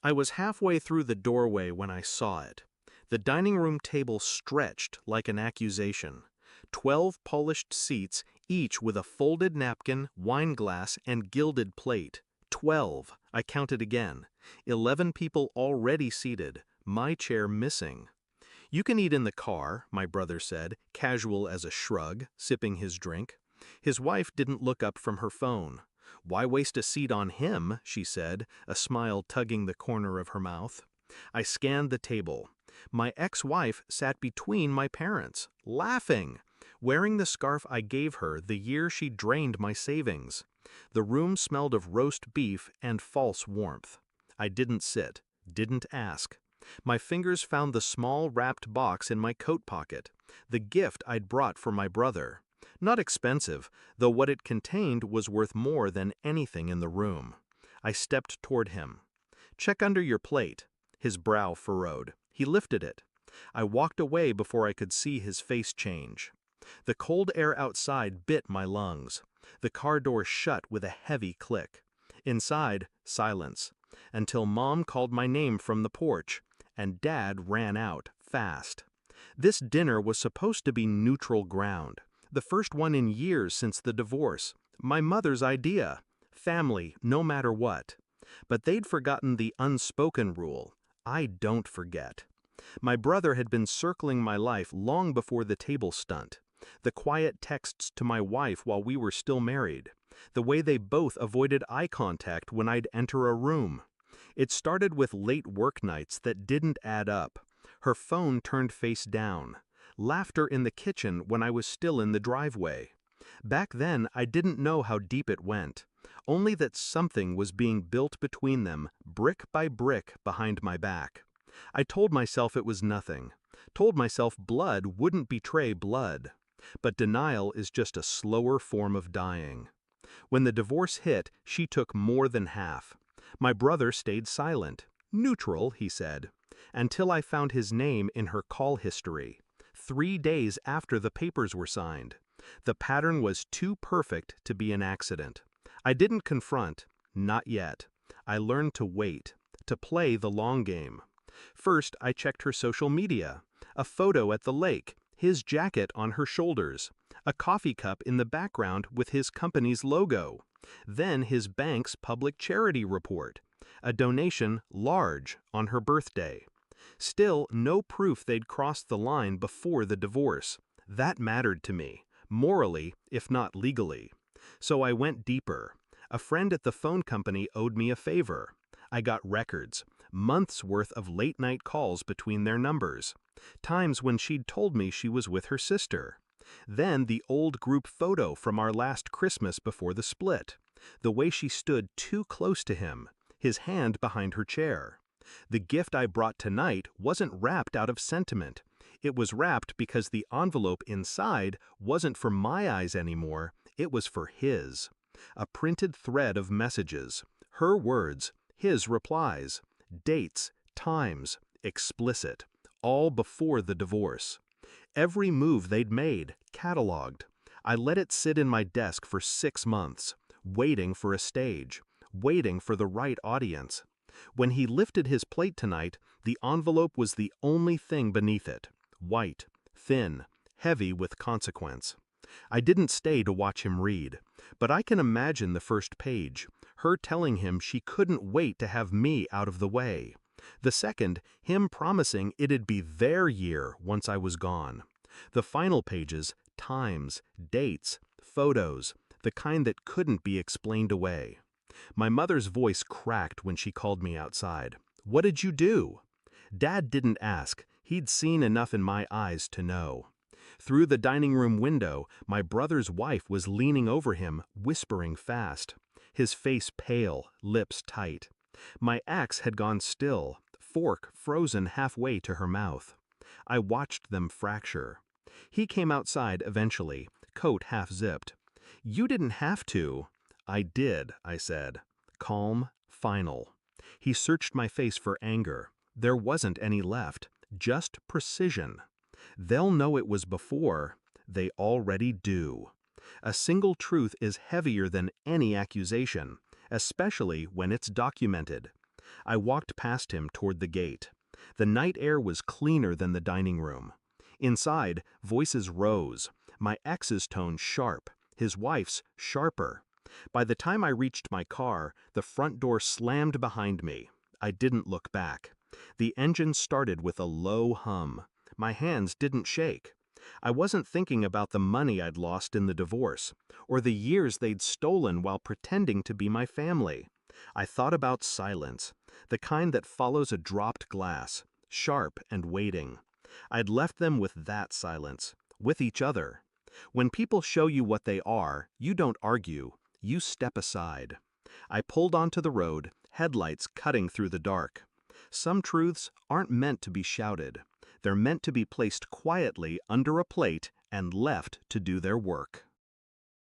I was halfway through the doorway when I saw it. The dining room table stretched like an accusation. 12 polished seats, each with a folded napkin, wine glass, and gilded plate. 12. I counted again. 11 people already seated, my chair missing. "You can eat in the car," my brother said, casual as a shrug, sipping his drink. His wife didn't look up from her phone. "Why waste a seat on him?" she said, a smile tugging the corner of her mouth. I scanned the table. My ex-wife sat between my parents, laughing, wearing the scarf I gave her the year she drained my savings. The room smelled of roast beef and false warmth. I didn't sit, didn't ask. My fingers found the small wrapped box in my coat pocket, the gift I'd brought for my brother. Not expensive, though what it contained was worth more than anything in the room. I stepped toward him. "Check under your plate." His brow furrowed. He lifted it. I walked away before I could see his face change. The cold air outside bit my lungs. The car door shut with a heavy click. Inside, silence, until Mom called my name from the porch, and Dad ran out, fast. This dinner was supposed to be neutral ground. The first one in years since the divorce. My mother's idea. Family, no matter what. But they'd forgotten the unspoken rule. I don't forget. My brother had been circling my life long before the table stunt. The quiet texts to my wife while we were still married. The way they both avoided eye contact when I'd enter a room. It started with late work nights that didn't add up. Her phone turned face down. Laughter in the kitchen when I was still in the driveway. Back then, I didn't know how deep it went, only that something was being built between them, brick by brick, behind my back. I told myself it was nothing, told myself blood wouldn't betray blood. But denial is just a slower form of dying. When the divorce hit, she took more than half. My brother stayed silent. Neutral, he said, until I found his name in her call history. 3 days after the papers were signed. The pattern was too perfect to be an accident. I didn't confront, not yet. I learned to wait, to play the long game. First, I checked her social media. A photo at the lake, his jacket on her shoulders, a coffee cup in the background with his company's logo. Then his bank's public charity report, a donation large on her birthday. Still, no proof they'd crossed the line before the divorce. That mattered to me, morally, if not legally. So I went deeper. A friend at the phone company owed me a favor. I got records, months' worth of late-night calls between their numbers. Times when she'd told me she was with her sister. Then the old group photo from our last Christmas before the split. The way she stood too close to him, his hand behind her chair. The gift I brought tonight wasn't wrapped out of sentiment. It was wrapped because the envelope inside wasn't for my eyes anymore, it was for his. A printed thread of messages, her words, his replies, dates, times, explicit, all before the divorce. Every move they'd made, cataloged. I let it sit in my desk for 6 months, waiting for a stage, waiting for the right audience. When he lifted his plate tonight, the envelope was the only thing beneath it. White, thin, heavy with consequence. I didn't stay to watch him read, but I can imagine the first page, her telling him she couldn't wait to have me out of the way. The second, him promising it'd be their year once I was gone. The final pages, times, dates, photos, the kind that couldn't be explained away. My mother's voice cracked when she called me outside. "What did you do?" Dad didn't ask. He'd seen enough in my eyes to know. Through the dining room window, my brother's wife was leaning over him, whispering fast. His face pale, lips tight. My axe had gone still, fork frozen halfway to her mouth. I watched them fracture. He came outside eventually, coat half-zipped. "You didn't have to." "I did," I said. Calm, final. He searched my face for anger. There wasn't any left, just precision. They'll know it was before. They already do. A single truth is heavier than any accusation, especially when it's documented. I walked past him toward the gate. The night air was cleaner than the dining room. Inside, voices rose, my ex's tone sharp, his wife's sharper. By the time I reached my car, the front door slammed behind me. I didn't look back. The engine started with a low hum. My hands didn't shake. I wasn't thinking about the money I'd lost in the divorce, or the years they'd stolen while pretending to be my family. I thought about silence, the kind that follows a dropped glass, sharp and waiting. I'd left them with that silence, with each other. When people show you what they are, you don't argue, you step aside. I pulled onto the road, headlights cutting through the dark. Some truths aren't meant to be shouted. They're meant to be placed quietly under a plate and left to do their work.